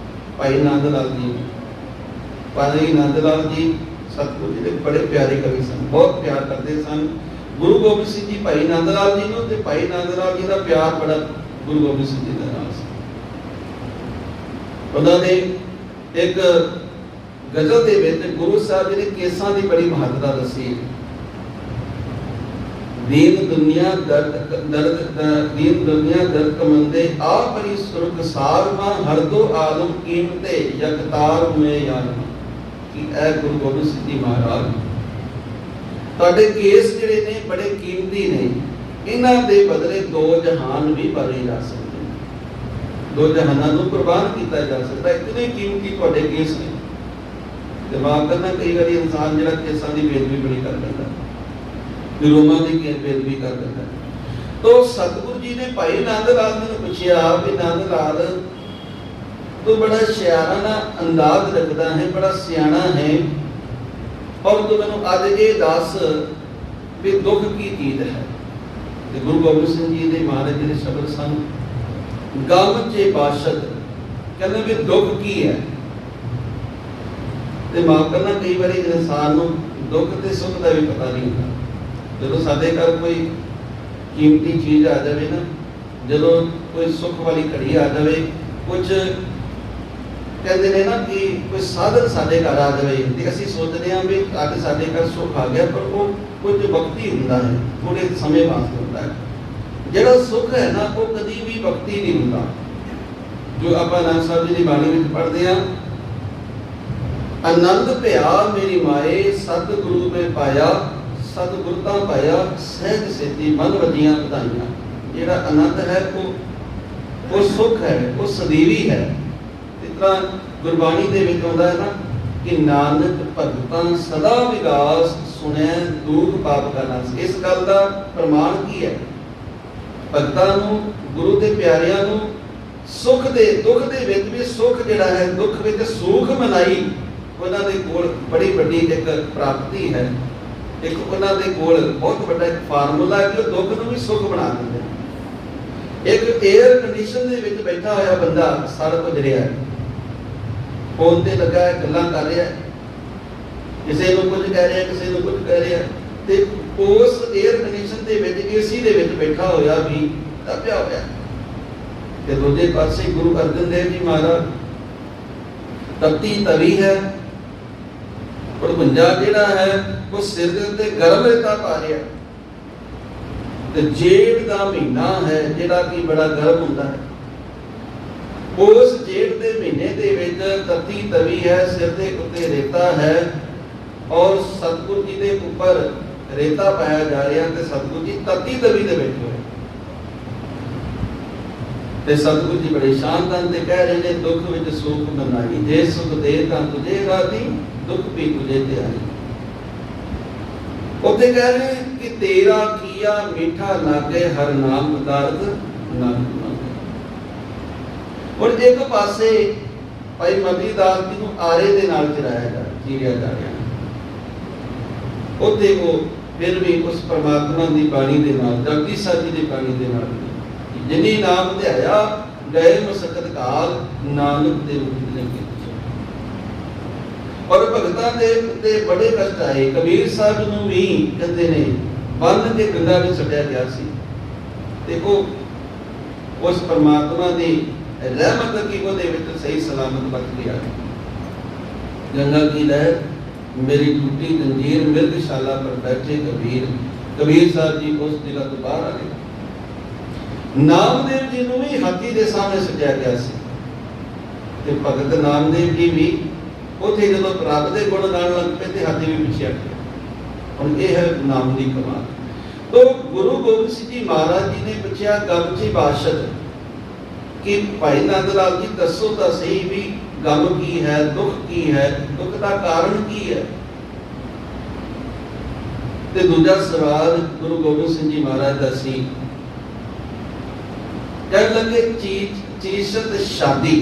ਭਾਈ ਨੰਦ ਲਾਲ ਜੀ। ਭਾਈ ਨੰਦ ਲਾਲ ਜੀ ਸਤਿਗੁਰੂ ਜੀ ਦੇ ਬੜੇ ਪਿਆਰੇ ਕਵੀ ਸਨ, ਬਹੁਤ ਪਿਆਰ ਕਰਦੇ ਸਨ ਗੁਰੂ ਗੋਬਿੰਦ ਸਿੰਘ ਜੀ ਭਾਈ ਨੰਦ ਲਾਲ ਜੀ ਨੂੰ, ਤੇ ਭਾਈ ਨੰਦ ਲਾਲ ਜੀ ਦਾ ਪਿਆਰ ਬੜਾ ਗੁਰੂ ਗੋਬਿੰਦ ਸਿੰਘ ਜੀ ਦੇ ਨਾਲ ਸੀ। ਉਹਨਾਂ ਨੇ ਇੱਕ ਗਜ਼ਲ ਦੇ ਵਿੱਚ ਗੁਰੂ ਸਾਹਿਬ ਜੀ ਨੇ ਕੇਸਾਂ ਦੀ ਬੜੀ ਮਹੱਤਤਾ ਦੱਸੀ। ਦੀਨ ਦੁਨੀਆ ਦਰਦ ਕਮੰਦੇ ਆ ਪਰੀ ਸੁਰਗ ਸਾਰ ਮਾ ਹਰ ਦੋ ਆਲਮ ਕੀਮਤੇ ਯਕਤਾਰ ਮੇ ਯਾਰ। ਕਿ ਇਹ ਗੁਰੂ ਗੋਬਿੰਦ ਸਿੰਘ ਜੀ ਮਹਾਰਾਜ, ਤੁਹਾਡੇ ਕੇਸ ਜਿਹੜੇ ਨੇ ਬੜੇ ਕੀਮਤੀ ਨੇ, ਇਹਨਾਂ ਦੇ ਬਦਲੇ 2 ਜਹਾਨ ਵੀ ਭਰੇ ਜਾ ਸਕਦੇ ਨੇ, 2 ਜਹਾਨਾਂ ਨੂੰ ਕੁਰਬਾਨ ਕੀਤਾ ਜਾ ਸਕਦਾ। ਇਤਨੇ ਕੀਮਤੀ ਤੁਹਾਡੇ ਕੇਸ ਨੇ। ਦਿਮਾਗ ਕਰਨਾ, ਕਈ ਵਾਰੀ ਇਨਸਾਨ ਜਿਹੜਾ ਕੇਸਾਂ ਦੀ ਬੇਦਬੀ ਬੜੀ ਕਰ ਲੈਂਦਾ, ਰੋਮਾਂ ਦੀ ਬੇਦਬੀ ਕਰ ਦਿੰਦਾ। ਤੋ ਸਤਿਗੁਰੂ ਜੀ ਨੇ ਭਾਈ ਨੰਦ ਲਾਲ ਜੀ ਨੂੰ ਪੁੱਛਿਆ ਵੀ ਨੰਦ ਲਾਲ, ਤੂੰ ਬੜਾ ਸਿਆਣਾ ਅੰਦਾਜ਼ ਰੱਖਦਾ ਹੈ, ਬੜਾ ਸਿਆਣਾ ਹੈ, ਔਰ ਤੂੰ ਮੈਨੂੰ ਅੱਜ ਇਹ ਦੱਸ ਵੀ ਦੁੱਖ ਕੀ ਚੀਜ਼ ਹੈ? ਤੇ ਗੁਰੂ ਗੋਬਿੰਦ ਸਿੰਘ ਜੀ ਦੇ ਮਹਾਰਾਜ ਜੀ ਦੇ ਸ਼ਬਦ ਸਨ, ਗਮ ਚੇ ਬਾਸ਼ਦ, ਕਹਿੰਦੇ ਵੀ ਦੁੱਖ ਕੀ ਹੈ? ਤੇ ਮਾਫ ਕਰਨਾ, ਕਈ ਵਾਰੀ ਇਨਸਾਨ ਨੂੰ ਦੁੱਖ ਤੇ ਸੁੱਖ ਦਾ ਵੀ ਪਤਾ ਨਹੀਂ ਹੁੰਦਾ। ਜਦੋਂ ਸਾਡੇ ਘਰ ਕੋਈ ਕੀਮਤੀ ਚੀਜ਼ ਆ ਜਾਵੇ ਨਾ, ਜਦੋਂ ਕੋਈ ਸੁੱਖ ਵਾਲੀ ਘੜੀ ਆ ਜਾਵੇ, ਕੁਝ ਕਹਿੰਦੇ ਨੇ ਨਾ ਕਿ ਕੋਈ ਸਾਧਨ ਸਾਡੇ ਘਰ ਆ ਜਾਵੇ ਤੇ ਅਸੀਂ ਸੋਚਦੇ ਹਾਂ ਵੀ ਅੱਜ ਸਾਡੇ ਘਰ ਸੁੱਖ ਆ ਗਿਆ, ਪਰ ਉਹ ਕੁਝ ਵਕਤੀ ਹੁੰਦਾ ਹੈ, ਥੋੜੇ ਸਮੇਂ ਵਾਸਤੇ ਹੁੰਦਾ ਹੈ। ਜਿਹੜਾ ਸੁੱਖ ਹੈ ਨਾ, ਉਹ ਕਦੀ ਵੀ ਵਕਤੀ ਨਹੀਂ ਹੁੰਦਾ। ਜੋ ਆਪਾਂ ਆਨੰਦ ਸਾਹਿਬ ਜੀ ਦੀ ਬਾਣੀ ਵਿੱਚ ਪੜ੍ਹਦੇ ਹਾਂ, ਆਨੰਦ ਭਿਆ ਮੇਰੀ ਮਾਏ ਸਤਿਗੁਰੂ ਮੈਂ ਪਾਇਆ, ਸਤਿਗੁਰਤਾ ਪਾਇਆ ਸਹਿਜ ਸੇਤੀ ਮਨ ਵਧੀਆਂ ਵਧਾਈਆਂ। ਜਿਹੜਾ ਆਨੰਦ ਹੈ ਉਹ ਸੁੱਖ ਹੈ, ਉਹ ਸਦੀਵੀ ਹੈ। ਇਸ ਤਰ੍ਹਾਂ ਗੁਰਬਾਣੀ ਦੇ ਵਿੱਚ ਆਉਂਦਾ ਹੈ ਨਾ ਕਿ ਨਾਨਕ ਭਗਤਾਂ ਸਦਾ ਵਿਗਾਸ ਸੁਣੈ ਦੁਖ ਪਾਪ ਕਾ ਨਾਸ। ਇਸ ਗੱਲ ਦਾ ਪ੍ਰਮਾਣ ਕੀ ਹੈ? ਭਗਤਾਂ ਨੂੰ, ਗੁਰੂ ਦੇ ਪਿਆਰਿਆਂ ਨੂੰ ਸੁੱਖ ਦੇ ਦੁੱਖ ਦੇ ਵਿੱਚ ਵੀ ਸੁੱਖ ਜਿਹੜਾ ਹੈ, ਦੁੱਖ ਵਿੱਚ ਸੁਖ ਮਨਾਈ, ਉਹਨਾਂ ਦੇ ਕੋਲ ਬੜੀ ਵੱਡੀ ਇੱਕ ਪ੍ਰਾਪਤੀ ਹੈ। ਇੱਕ ਉਹਨਾਂ ਦੇ ਕੋਲ ਬਹੁਤ ਵੱਡਾ ਇੱਕ ਫਾਰਮੂਲਾ ਹੈ ਕਿ ਉਹ ਦੁੱਖ ਨੂੰ ਵੀ ਸੁੱਖ ਬਣਾ ਦਿੰਦੇ ਨੇ। ਇੱਕ 에ਅਰ ਕੰਡੀਸ਼ਨ ਦੇ ਵਿੱਚ ਬੈਠਾ ਹੋਇਆ ਬੰਦਾ ਸੜ ਭੁੱਜ ਰਿਹਾ ਹੈ, ਫੋਨ ਤੇ ਲੱਗਾ ਹੈ, ਗੱਲਾਂ ਕਰ ਰਿਹਾ ਹੈ, ਕਿਸੇ ਨੂੰ ਕੁਝ ਕਹਿ ਰਿਹਾ, ਕਿਸੇ ਨੂੰ ਕੁਝ ਕਹਿ ਰਿਹਾ, ਤੇ ਉਸ 에ਅਰ ਕੰਡੀਸ਼ਨ ਦੇ ਵਿੱਚ ਏਸੀ ਦੇ ਵਿੱਚ ਬੈਠਾ ਹੋਇਆ ਵੀ ਤਪਿਆ ਹੋਇਆ। ਤੇ ਦੂਜੇ ਪਾਸੇ ਗੁਰੂ ਅਰਜਨ ਦੇਵ ਜੀ ਮਹਾਰਾਜ ਤਪਤੀ ਤਵੀ ਹੈ, ਭੜਵੰਜਾ ਜਿਹੜਾ ਹੈ ਉਹ ਸਿਰ ਦੇ ਉੱਤੇ ਗਰਮ ਰੇਤਾ ਪਾ ਰਿਹਾ। ਤੇ ਜੇਠ ਦਾ ਮਹੀਨਾ ਹੈ ਜਿਹੜਾ ਕਿ ਬੜਾ ਗਰਮ ਹੁੰਦਾ ਹੈ। ਉਸ ਜੇਠ ਦੇ ਮਹੀਨੇ ਦੇ ਵਿੱਚ ਤਤੀ ਤਵੀ ਹੈ, ਸਿਰ ਦੇ ਉੱਤੇ ਰੇਤਾ ਹੈ, ਔਰ ਸਤਿਗੁਰੂ ਜੀ ਦੇ ਉੱਪਰ ਰੇਤਾ ਪਾਇਆ ਜਾ ਰਿਹਾ ਤੇ ਸਤਿਗੁਰੂ ਜੀ ਤਤੀ ਤਵੀ ਦੇ ਬੈਠੇ ਹੋਏ। ਤੇ ਸਤਿਗੁਰੂ ਜੀ ਬੜੇ ਸ਼ਾਨਦਾਰ ਤੇ ਕਹਿ ਰਹੇ ਨੇ, ਦੁੱਖ ਵਿੱਚ ਸੁਖ ਮਨਾਈ, ਜੇ ਸੁਖ ਦੇ ਤਾਂ ਤੁਝੇ ਰਾਤੀ, ਦੁੱਖ ਵੀ ਤੁਝੇ ਤੇ ਆਈ। ਉੱਥੇ ਕਹਿ ਰਹੇ ਕਿ ਤੇਰਾ ਕੀਆ ਮੀਠਾ ਲਾਗੇ, ਹਰ ਨਾਮ ਪਦਾਰਥ ਨਾਮ ਮੰਗੇ। ਹੁਣ ਇੱਕ ਪਾਸੇ ਭਾਈ ਮਤੀ ਦਾਸ ਜੀ ਨੂੰ ਆਰੇ ਦੇ ਨਾਲ ਚੀਰਿਆ ਜਾ ਰਿਹਾ, ਉੱਥੇ ਉਹ ਫਿਰ ਵੀ ਉਸ ਪਰਮਾਤਮਾ ਦੀ ਬਾਣੀ ਦੇ ਨਾਲ, ਜਪਜੀ ਸਾਹਿਬ ਜੀ ਦੀ ਬਾਣੀ ਦੇ ਨਾਲ, ਜਿਨੀ ਨਾਮ ਧਿਆਇਆ ਗਏ ਮੁਸਕਤ ਕਾਲ, ਨਾਨਕ ਦੇ ਰੂਪ ਲੈ ਕੇ। ਔਰ ਭਗਤਾਂ ਦੇ ਉੱਤੇ ਬੜੇ ਕਸ਼ਟ ਆਏ। ਕਬੀਰ ਸਾਹਿਬ ਨੂੰ ਵੀ ਕਹਿੰਦੇ ਨੇ ਬੰਨ ਕੇ ਗੰਗਾ ਵਿੱਚ ਛੱਡਿਆ ਗਿਆ ਸੀ, ਤੇ ਉਹ ਉਸ ਪਰਮਾਤਮਾ ਦੀ ਰਹਿਮਤ ਕੀ ਉਹਦੇ ਵਿੱਚ ਸਹੀ ਸਲਾਮਤ ਬਚ ਗਿਆ। ਗੰਗਾ ਕੀ ਲਹਿਰ ਮੇਰੀ ਟੂਟੀ ਜੰਜੀਰ, ਮਿਰਗਸ਼ਾਲਾ ਪਰ ਬੈਠੇ ਕਬੀਰ। ਕਬੀਰ ਸਾਹਿਬ ਜੀ ਉਸ ਜਗ੍ਹਾ ਤੋਂ ਬਾਹਰ ਆ ਗਏ। ਨਾਮਦੇਵ ਜੀ ਨੂੰ ਵੀ ਹਾਥੀ ਦੇ ਸਾਹਮਣੇ ਸਜਾਇਆ ਗਿਆ ਸੀ, ਤੇ ਭਗਤ ਨਾਮਦੇਵ ਜੀ ਵੀ ਉੱਥੇ ਜਦੋਂ ਰੱਬ ਦੇ ਗੁਣ ਗਾਉਣ ਲੱਗ ਪਏ ਤੇ ਹਾਥੀ ਵੀ ਪਿੱਛੇ ਹਟ ਗਿਆ। ਹੁਣ ਇਹ ਹੈ ਨਾਮ ਦੀ ਕਮਾਲ। ਤੋ ਗੁਰੂ ਗੋਬਿੰਦ ਸਿੰਘ ਜੀ ਮਹਾਰਾਜ ਜੀ ਨੇ ਪੁੱਛਿਆ ਗਮਚੀ ਬਾਸ਼ਦ ਕਿ ਭਾਈ ਨੰਦ ਲਾਲ ਜੀ ਦੱਸੋ ਤਾਂ ਸਹੀ ਵੀ ਗਮ ਕੀ ਹੈ, ਦੁੱਖ ਕੀ ਹੈ, ਦੁੱਖ ਦਾ ਕਾਰਨ ਕੀ ਹੈ। ਤੇ ਦੂਜਾ ਸਵਾਲ ਗੁਰੂ ਗੋਬਿੰਦ ਸਿੰਘ ਜੀ ਮਹਾਰਾਜ ਦਾ ਸੀ, ਕਹਿਣ ਲੱਗੇ ਚੀਸ਼ਤ ਸ਼ਾਦੀ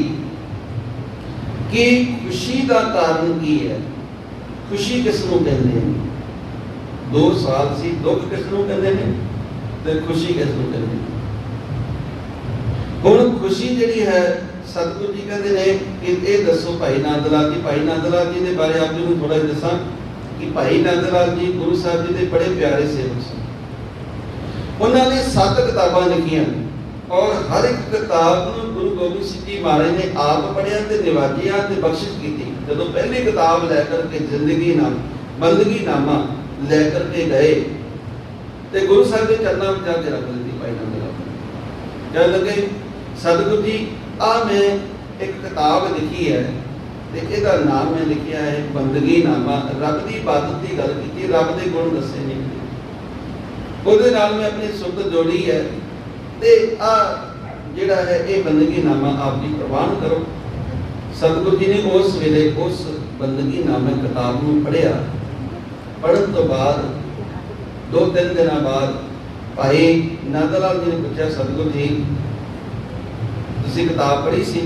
ਕਿ ਖੁਸ਼ੀ ਦਾ ਕਾਰਨ ਕੀ ਹੈ। ਖੁਸ਼ੀ ਕਿਸ ਨੂੰ ਕਹਿੰਦੇ ਨੇ? 2 ਸਾਲ ਸੀ, ਦੁੱਖ ਕਿਸ ਨੂੰ ਕਹਿੰਦੇ ਨੇ ਤੇ ਖੁਸ਼ੀ ਕਿਸ ਨੂੰ ਕਹਿੰਦੇ ਨੇ? ਹੁਣ ਖੁਸ਼ੀ ਜਿਹੜੀ ਹੈ, ਸਤਿਗੁਰੂ ਜੀ ਕਹਿੰਦੇ ਨੇ ਕਿ ਇਹ ਦੱਸੋ ਭਾਈ ਨੰਦ ਲਾਲ ਜੀ। ਭਾਈ ਨੰਦ ਲਾਲ ਜੀ ਦੇ ਬਾਰੇ ਆਪ ਜੀ ਨੂੰ ਥੋੜਾ ਜਿਹਾ ਦੱਸਾਂ ਕਿ ਭਾਈ ਨੰਦ ਲਾਲ ਜੀ ਗੁਰੂ ਸਾਹਿਬ ਜੀ ਦੇ ਬੜੇ ਪਿਆਰੇ ਸੇਵਕ ਸਨ। ਉਹਨਾਂ ਨੇ 7 ਕਿਤਾਬਾਂ ਲਿਖੀਆਂ, ਔਰ ਹਰ ਇੱਕ ਕਿਤਾਬ ਨੂੰ ਗੁਰੂ ਗੋਬਿੰਦ ਸਿੰਘ ਜੀ ਮਹਾਰਾਜ ਨੇ ਆਪ ਪੜ੍ਹਿਆ ਤੇ ਨਿਵਾਜਿਆ ਤੇ ਬਖਸ਼ਿਸ਼ ਕੀਤੀ। ਜਦੋਂ ਪਹਿਲੀ ਕਿਤਾਬ ਲੈ ਕਰਕੇ ਜ਼ਿੰਦਗੀ ਨਾਮ ਬੰਦਗੀ ਨਾਮਾ ਲੈ ਕਰਕੇ ਗਏ ਤੇ ਗੁਰੂ ਸਾਹਿਬ ਦੇ ਚਰਨਾਂ ਵਿੱਚ ਜਾ ਕੇ ਰੱਖ ਦਿੱਤੀ। ਭਾਈ ਨੰਦ ਲਾਲ ਕਹਿਣ ਲੱਗੇ, ਸਤਿਗੁਰੂ ਜੀ ਆ ਮੈਂ ਇੱਕ ਕਿਤਾਬ ਲਿਖੀ ਹੈ ਤੇ ਇਹਦਾ ਨਾਮ ਮੈਂ ਲਿਖਿਆ ਹੈ ਬੰਦਗੀ ਨਾਮਾ। ਰੱਬ ਦੀ ਇਬਾਦਤ ਦੀ ਗੱਲ ਕੀਤੀ, ਰੱਬ ਦੇ ਗੁਣ ਦੱਸੇ ਨੇ, ਉਹਦੇ ਨਾਲ ਮੈਂ ਆਪਣੀ ਸੁਰਤ ਜੋੜੀ ਹੈ ਤੇ ਆ ਜਿਹੜਾ ਹੈ ਇਹ ਬੰਦਗੀ ਨਾਮਾ ਆਪ ਜੀ ਪ੍ਰਵਾਨ ਕਰੋ। ਸਤਿਗੁਰੂ ਜੀ ਨੇ ਉਸ ਵੇਲੇ ਉਸ ਬੰਦਗੀ ਨਾਮਾ ਕਿਤਾਬ ਨੂੰ ਪੜ੍ਹਿਆ। ਪੜ੍ਹਨ ਤੋਂ ਬਾਅਦ 2-3 ਦਿਨਾਂ ਬਾਅਦ ਭਾਈ ਨੰਦ ਲਾਲ ਜੀ ਨੇ ਪੁੱਛਿਆ, ਸਤਿਗੁਰੂ ਜੀ ਤੁਸੀਂ ਕਿਤਾਬ ਪੜ੍ਹੀ ਸੀ?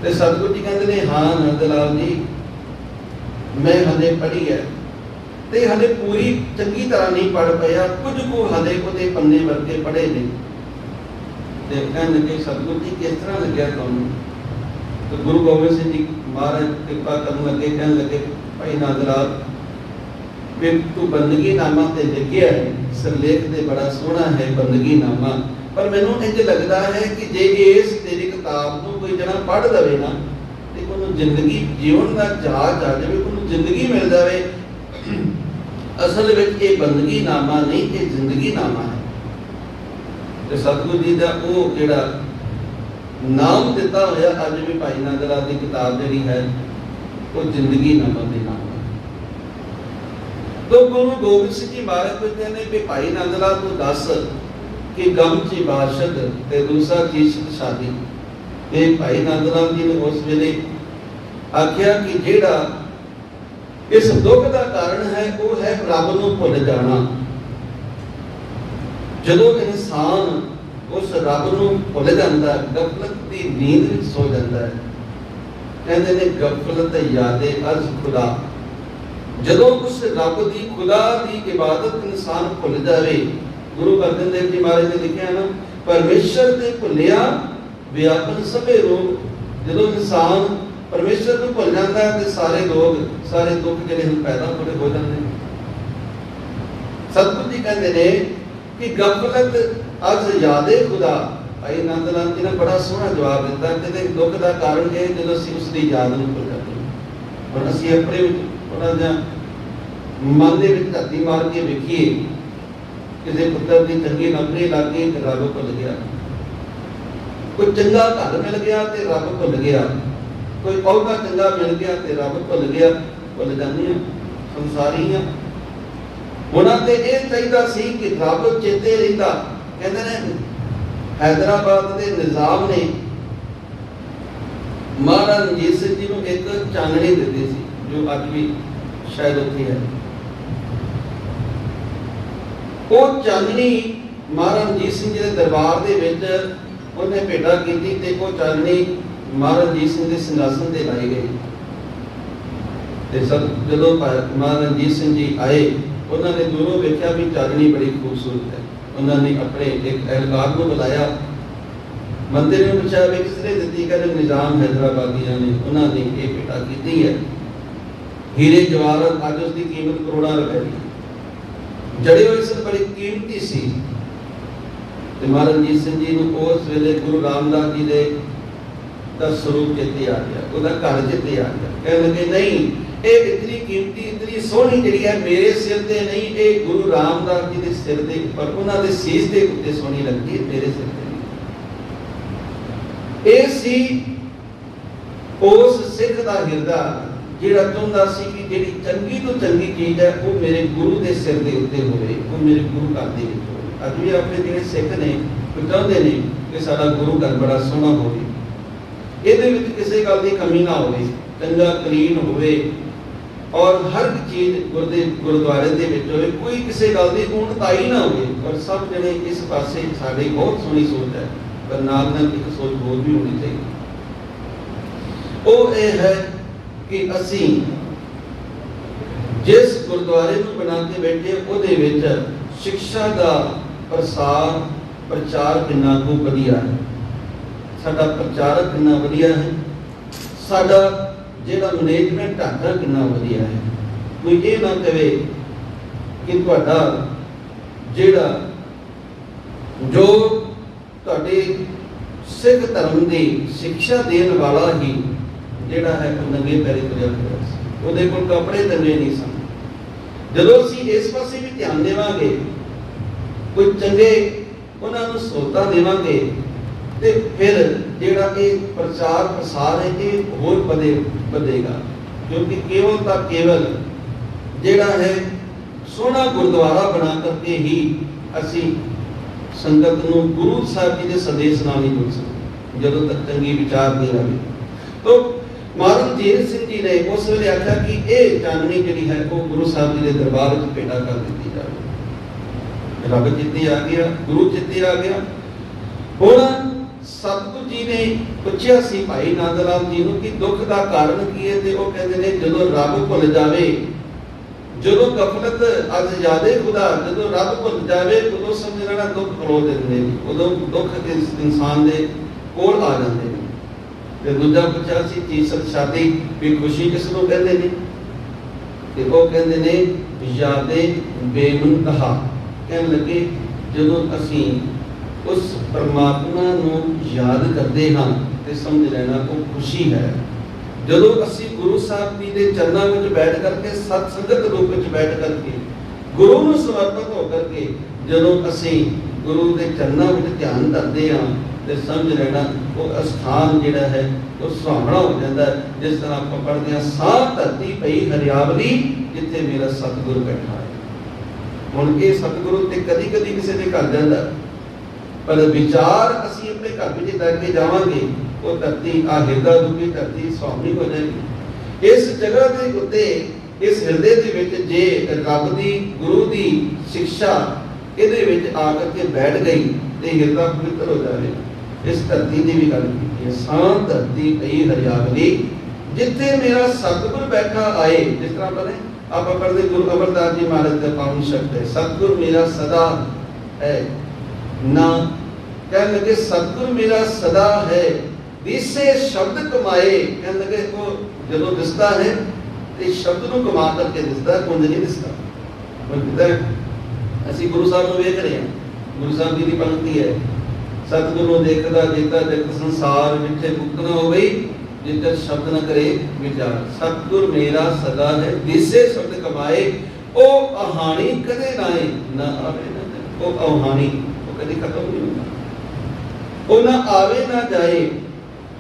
ਤੇ ਸਤਿਗੁਰੂ ਜੀ ਕਹਿੰਦੇ ਨੇ, ਹਾਂ ਨੰਦ ਲਾਲ ਜੀ ਮੈਂ ਹਲੇ ਪੜ੍ਹੀ ਹੈ ਤੇ ਹਲੇ ਪੂਰੀ ਚੰਗੀ ਤਰ੍ਹਾਂ ਨਹੀਂ ਪੜ੍ਹ ਪਾਇਆ, ਕੁਝ ਕੁ ਹਲੇ ਉਹਦੇ ਪੰਨੇ ਵਰਗੇ ਪੜ੍ਹੇ ਨੇ। ਤੇ ਕਹਿਣ ਲੱਗੇ, ਸਤਿਗੁਰੂ ਜੀ ਕਿਸ ਤਰ੍ਹਾਂ ਲੱਗਿਆ ਤੁਹਾਨੂੰ? ਤੇ ਗੁਰੂ ਗੋਬਿੰਦ ਸਿੰਘ ਜੀ ਮਹਾਰਾਜ ਕਿਰਪਾ ਕਰਨ ਲੱਗੇ, ਕਹਿਣ ਲੱਗੇ, ਭਾਈ ਨੰਦ ਲਾਲ ਫਿਰ ਤੂੰ ਬੰਦਗੀ ਨਾਮਾ ਤੇ ਲਿਖਿਆ ਹੈ, ਸਿਰਲੇਖ ਤੇ ਬੜਾ ਸੋਹਣਾ ਹੈ ਬੰਦਗੀ ਨਾਮਾ, ਪਰ ਮੈਨੂੰ ਇੰਜ ਲੱਗਦਾ ਹੈ ਕਿ ਜੇ ਇਸ ਤੇਰੀ ਕਿਤਾਬ ਨੂੰ ਕੋਈ ਜਣਾ ਪੜ੍ਹ ਲਵੇ ਨਾ ਤੇ ਉਹਨੂੰ ਜ਼ਿੰਦਗੀ ਜੀਵਨ ਦਾ ਜਾਚ ਆ ਜਾਵੇ, ਉਹਨੂੰ ਜ਼ਿੰਦਗੀ ਮਿਲ ਜਾਵੇ। ਅਸਲ ਵਿੱਚ ਇਹ ਬੰਦਗੀ ਨਾਮਾ ਨਹੀਂ, ਇਹ ਜ਼ਿੰਦਗੀ ਨਾਮਾ ਹੈ। ਤੇ ਸਤਿਗੁਰੂ ਜੀ ਦਾ ਉਹ ਜਿਹੜਾ ਨਾਮ ਦਿੱਤਾ ਹੋਇਆ ਅੱਜ ਵੀ ਭਾਈ ਨੰਦ ਲਾਲ ਦੀ ਕਿਤਾਬ ਜਿਹੜੀ ਹੈ ਉਹ ਜ਼ਿੰਦਗੀ ਨਾਮਾ ਦੇ ਨਾਮ। ਤੋ ਗੁਰੂ ਗੋਬਿੰਦ ਸਿੰਘ ਜੀ ਮਹਾਰਾਜ ਪੁੱਛਦੇ ਨੇ ਕਿ ਭਾਈ ਨੰਦ ਲਾਲ ਤੂੰ ਦੱਸ ਕਿ ਗਮਚੀ ਬਾਸ਼ਦ ਤੇ ਦੂਸਰਾ ਚੀਸ਼ਤ ਸ਼ਾਦੀ। ਇਹ ਭਾਈ ਨੰਦ ਲਾਲ ਜੀ ਨੇ ਉਸ ਵੇਲੇ ਆਖਿਆ ਕਿ ਜਿਹੜਾ ਇਸ ਦੁੱਖ ਦਾ ਕਾਰਨ ਹੈ ਉਹ ਹੈ ਰੱਬ ਨੂੰ ਭੁੱਲ ਜਾਣਾ। ਜਦੋਂ ਇਨਸਾਨ ਉਸ ਰੱਬ ਨੂੰ ਭੁੱਲ ਜਾਂਦਾ, ਗਫਲਤ ਦੀ ਨੀਂਦ ਵਿੱਚ ਸੋ ਜਾਂਦਾ ਹੈ, ਕਹਿੰਦੇ ਨੇ ਗਫਲਤ ਯਾਦੇ ਅਜ਼ ਖੁਦਾ। ਜਦੋਂ ਉਸ ਰੱਬ ਦੀ ਖੁਦਾ ਦੀ ਇਬਾਦਤ ਇਨਸਾਨ ਭੁੱਲ ਜਾਵੇ, ਗੁਰੂ ਅਰਜਨ ਦੇਵ ਜੀ ਮਹਾਰਾਜ ਨੇ ਲਿਖਿਆ ਨਾ, ਪਰਮੇਸ਼ਰ ਤੇ ਭੁੱਲਿਆ ਵਿਆਪਨ ਸਭੇ ਰੋਗ। ਜਦੋਂ ਇਨਸਾਨ ਪਰਮੇਸ਼ਰ ਨੂੰ ਭੁੱਲ ਜਾਂਦਾ ਹੈ ਤੇ ਸਾਰੇ ਲੋਕ, ਸਾਰੇ ਦੁੱਖ ਜਿਹੜੇ ਹਨ ਪੈਦਾ ਹੋ ਜਾਂਦੇ ਨੇ। ਸਤਿਗੁਰੂ ਜੀ ਕਹਿੰਦੇ ਨੇ ਕਿ ਗਫਲਤ ਅਜ਼ ਯਾਦੇ ਖੁਦਾ। ਭਾਈ ਨੰਦ ਲਾਲ ਜੀ ਨੇ ਬੜਾ ਸੋਹਣਾ ਜਵਾਬ ਦਿੱਤਾ ਕਿ ਤੇ ਦੁੱਖ ਦਾ ਕਾਰਨ ਇਹ ਜਦੋਂ ਅਸੀਂ ਉਸ ਦੀ ਯਾਦ ਨੂੰ ਭੁੱਲ ਜਾਂਦੇ ਹਾਂ। ਹੁਣ ਅਸੀਂ ਆਪਣੇ ਉਹਨਾਂ ਦਾ ਮਨ ਦੇ ਵਿੱਚ ਧਰਤੀ ਮਾਰ ਕੇ ਵੇਖੀਏ, ਕਿਸੇ ਪੁੱਤਰ ਦੀ ਚੰਗੀ ਨੌਕਰੀ ਲੱਗ ਗਈ ਤੇ ਰੱਬ ਭੁੱਲ ਗਿਆ, ਕੋਈ ਚੰਗਾ ਘਰ ਮਿਲ ਗਿਆ ਤੇ ਰੱਬ ਭੁੱਲ ਗਿਆ, ਕੋਈ ਅਹੁਦਾ ਚੰਗਾ ਮਿਲ ਗਿਆ ਤੇ ਰੱਬ ਭੁੱਲ ਗਿਆ। ਭੁੱਲ ਜਾਂਦੇ ਹਾਂ, ਸੰਸਾਰੀ ਹਾਂ। ਉਹਨਾਂ ਤੇ ਇਹ ਚਾਹੀਦਾ ਸੀ ਕਿ ਰੱਬ ਚੇਤੇ ਰਹਿੰਦਾ। ਕਹਿੰਦੇ ਨੇ हैदराबाद के निजाम ने महाराज रणजीत सिंह जी को एक चाननी दी सी, जो अज भी शायद उत्थे है। वो चाननी महाराज रणजीत सिंह जी के दरबार के विच उन्हें भेटा की ते वो चाननी महाराज रणजीत सिंह के सिंघासन से लाई गई। ते सब जो महाराज रणजीत सिंह जी आए, उन्होंने दूरों देखा भी चाननी बड़ी खूबसूरत है। उन्होंने अपने एक एहलकार को बुलाया, मंदिर में पूछा भी किसने दी, कहते निजाम हैदराबादिया ने, उन्होंने ये भेटा की है। हीरे जवाहरात अज उसकी कीमत करोड़ों रुपए की, जड़े हुए सन बड़ी कीमती सी। महाराज रणजीत सिंह जी को उस वेले गुरु रामदास जी के का स्वरूप चेते आ गया, उसका घर चेते आ गया। कह लगे नहीं, ये इतनी कीमती इतनी सोहनी जी है मेरे सिर ते नहीं, ये गुरु रामदास जी के सिर के ऊपर उन्होंने सीस के उत्ते सोहनी लगती है, मेरे सिर ते नहीं। ये सी उस सिख का हिरदा जिहड़ा चाहुंदा सी कि जिहड़ी चंगी तो चंगी चीज है वो मेरे गुरु के सिर के उत्ते होवे, वो मेरे गुरु घर दे विच होवे। अज भी अपने जिहड़े सिख ने वो चाहुंदे ने कि साडा गुरु घर बड़ा सोहना होवे, ਇਹਦੇ ਵਿੱਚ ਕਿਸੇ ਗੱਲ ਦੀ कमी ना होवे, चंगा कलीन होवे और हर चीज गुरुद्वारे ਦੇ ਵਿੱਚ ਹੋਵੇ, कोई किसी गल ਦੀ ऊणताई ना होवे। और सब जने इस पासे साडी बहुत सोहनी सोच है, पर नाल नाल एक सोच होर भी होनी चाहिए। ਉਹ ਇਹ है कि ਅਸੀਂ जिस गुरुद्वारे ਨੂੰ बना के बैठे ਉਹਦੇ ਵਿੱਚ शिक्षा ਦਾ प्रचार कितना को वधिया है, साडा प्रचारक कितना वधिया है, साडा जेड़ा मैनेजमेंट ढांचा कितना वधिया है। कोई ये ना कहे कि तुहाडा जेड़ा जो तुहाडे सिख धर्म की शिक्षा देने वाला ही जेड़ा है नंगे पैरे तुरिया फिरदा सी, उहदे कोल कपड़े तंगे नहीं सन। जदों असीं इस पासे भी ध्यान देवांगे, कोई चंगे उन्हां नूं सहूलतां देवांगे, ते फिर जेड़ा ये प्रचार प्रसार है ये होर बढ़ेगा। क्योंकि केवल ता केवल जेड़ा है सोहना गुरुद्वारा बना करके ही असी संगत नूं गुरु साहब जी के संदेश नाल नहीं जुड़ सकते, जदों तक चंगी विचार नहीं रहे। तो महाराज रणजीत सिंह जी ने उस वेले आख्या कि ये चाननी जिहड़ी है वो गुरु साहब जी के दरबार में भेटा कर दी जाए। रब चित्ते आ गया, गुरु चित्ते आ गया। हुण सतगुरु जी ने पूछा सी भाई नंद लाल जी नूं कि दुख का कारण की है, ते वो कहते ने जदों रब भुल जावे, जदों गफलत अज यादे खुदा, जदों रब भुल जावे उदों समझ लेना दुख खलो दिंदे ने, उदों दुख इंसान दे कोल आ जांदे ने। ते दूजा पूछा सी तीसर शादी भी खुशी किस नूं कहंदे ने, ते वो कहंदे ने यादे बेमुंतहा। कहन लगे जदों असीं उस परमात्मा नूं याद करते हाँ तो समझ लेना वो खुशी है। जदों असीं गुरु साहब जी के चरणों में बैठ करके सत्संगत रूप में बैठ करके गुरु नूं समर्पित होकर के जदों असीं गुरु के चरणों में ध्यान करते हाँ तो समझ लेना वो स्थान जिहड़ा है वो सुहावना हो जाता है। जिस तरह आप पढ़ते हैं सात धरती पई हरियावली जिथे मेरा सतगुरु बैठा है। हुण ये सतगुरु ते कदी कदी किसी के घर जाता, पर विचार असी अपने घर में लैके जावांगे वो धरती आ हिरदा रूपी धरती सुहावनी हो जाएगी। इस जगह के उत्ते इस हिरदे दे विच जे रब दी गुरु दी शिक्षा इहदे विच आकर के बैठ गई ते हिरदा पवित्र हो जाए। इस धरती की भी गल की है, शांत धरती पई हरियावली जिथे मेरा सतगुरु बैठा आए। जिस तरह पढ़े आप पढ़ते गुरु अमरदास जी महाराज का पावन शब्द है, सतगुरु मेरा सदा है ना। कहने लगे सतगुरु मेरा सदा है, दिसे शब्द कमाए। कहने लगे वो जदों दिसता है तो शब्द को कमा करके दिसता है, कुंज नहीं दिसता। वो कहता है असी गुरु साहब को वेख रहे हैं, गुरु साहब जी की पंक्ति है, सतगुरु देखदा जेता जगत संसार जिथे मुक्तना हो गई जिथे शब्द न करे विचार। सतगुरु मेरा सदा है, दिसे शब्द कमाए, ओ अहानी कदे नाए ना आवे ना जाए। ओ अहानी कभी खत्म नहीं होता, वो ना आवे ना जाए।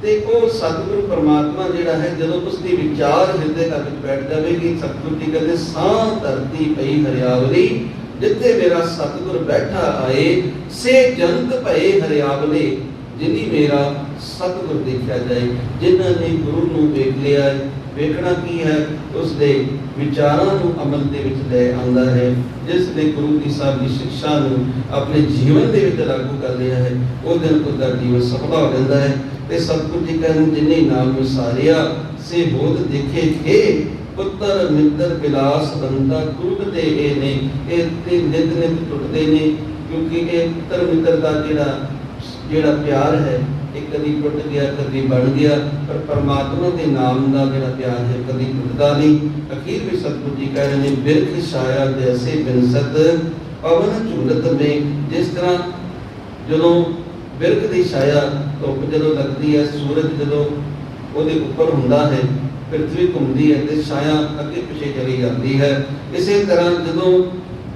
ते वो सतगुरु परमात्मा जिहड़ा है जदों उसकी विचार हिरदे घर विच बैठ जाएगी, सतगुरु जी कहते सां धरती पई हरियावली जिथे मेरा सतगुर बैठा आए, से जंत भये हरियावले। जिन्हीं मेरा सतगुर देखा जाए, जिन्होंने गुरु नूं वेख लिया है, वेखना की है, उसके विचारों को अमल के विच ले आंदा है, जिसने गुरु की साहब की शिक्षा नूं अपने जीवन के विच लागू कर लिया है, वो दिन उसका जीवन सफल हो जाता है। ते सतगुरु जी कहते जिन्हें नाम विसारिया, से बोध देखे थे, पुत्र मित्र बिलास बंदा टूटते ए ने, ये नित नित टुटते ने, क्योंकि ये पुत्र मित्र का जेड़ा प्यार है, एक कभी टुट गया, कभी बन गया, पर परमात्मा के नाम का जेड़ा प्यार है कभी टुटता नहीं। अखीर में सतगुरु जी कह रहे हैं, बिरख छाया जैसे बिनसत पवन झूलत में। जिस तरह जो बिरख की छाया धुप जो लगती है, सूरज जो वो उपर होंदा है, पृथ्वी घूमती है तो छाया अगे पिछे चली जाती है। इसी तरह जो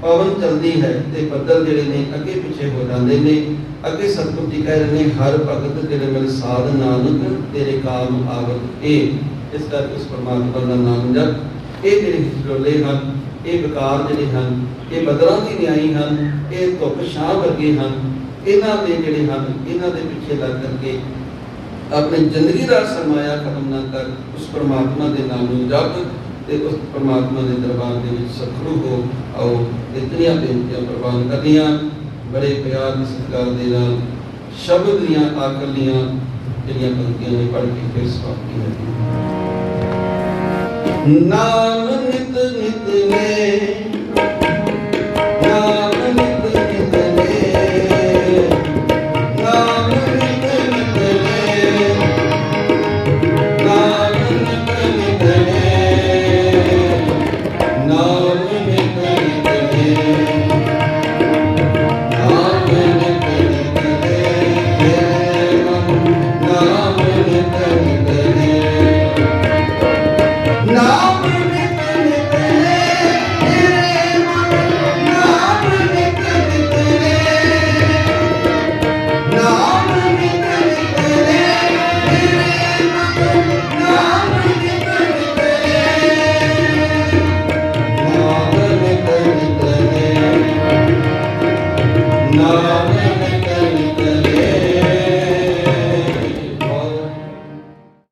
पवन चलती है तो बदल जोड़े ने अगे पिछे हो जाते हैं। अगे सतगुरु जी कह रहे हैं, हर भगत तेरे मिल साध नानक तेरे काम आवत ए। इस करके उस परमात्मा का नाम जप। ये जो हिजोले हैं, ये विकार जोड़े हैं, ये बदलों की न्यायी हैं, ये धुप छां वर्गे हैं, इन्हां दे जोड़े हैं, इन्हां दे पिछे लग करके अपनी जिंदगी का सरमाया खत्म ना कर, उस परमात्मा के नाम को जप ते उस परमात्मा के दरबार के विच सखरू हो। आओ इतनियां बेनतियां प्रवान करनियां, बड़े प्यार की सत्कार दे नाल शब्द दियां आखिरलियां जिहड़ियां पंक्तियां ने पढ़ के फिर समाप्ति है। नाम नित नित में